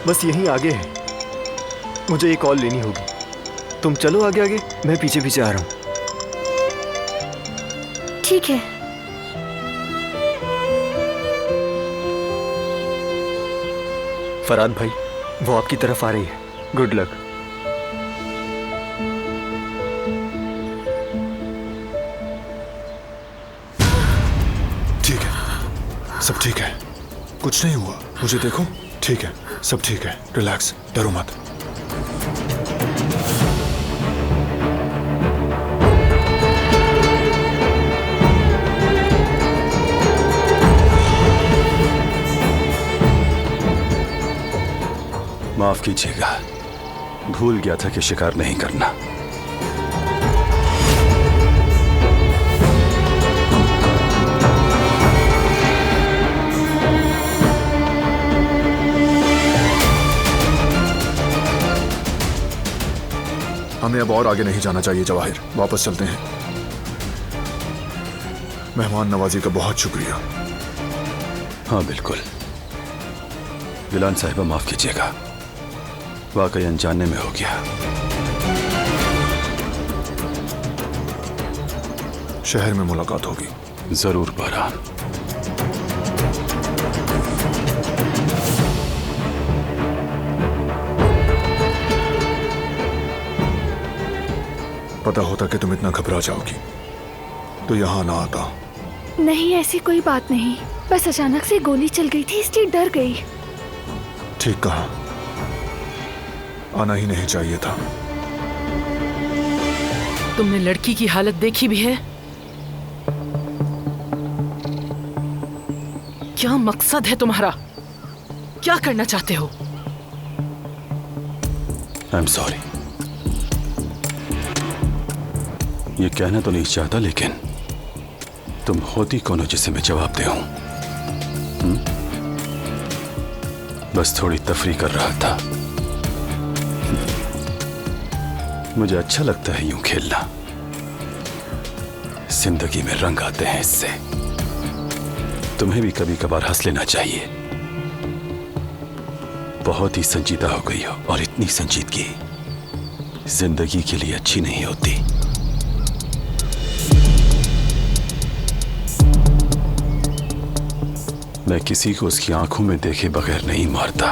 बस यहीं आगे है, मुझे एक कॉल लेनी होगी। तुम चलो आगे आगे, मैं पीछे पीछे आ रहा हूँ। ठीक है। फरहाद भाई, वो आपकी तरफ आ रही है। Good luck. ठीक है, सब ठीक है, कुछ नहीं हुआ। मुझे देखो, ठीक है, सब ठीक है, रिलैक्स, डरो मत। माफ कीजिएगा, भूल गया था कि शिकार नहीं करना। हमें अब और आगे नहीं जाना चाहिए जवाहिर, वापस चलते हैं। मेहमान नवाजी का बहुत शुक्रिया। हाँ बिल्कुल। गिलान साहिबा माफ कीजिएगा, वाकई अनजाने में हो गया। शहर में मुलाकात होगी जरूर बारान। पता होता कि तुम इतना घबरा जाओगी तो यहां ना आता। नहीं, ऐसी कोई बात नहीं, बस अचानक से गोली चल गई थी इसलिए डर गई। ठीक कहा, आना ही नहीं चाहिए था। तुमने लड़की की हालत देखी भी है? क्या मकसद है तुम्हारा? क्या करना चाहते हो? I am sorry. ये कहना तो नहीं चाहता, लेकिन तुम होती कौन हो जिसे मैं जवाब दे हूं? बस थोड़ी तफरी कर रहा था। मुझे अच्छा लगता है यूं खेलना, जिंदगी में रंग आते हैं इससे। तुम्हें भी कभी कभार हंस लेना चाहिए। बहुत ही संजीदा हो गई हो, और इतनी संजीदगी जिंदगी के लिए अच्छी नहीं होती। मैं किसी को उसकी आंखों में देखे बगैर नहीं मारता।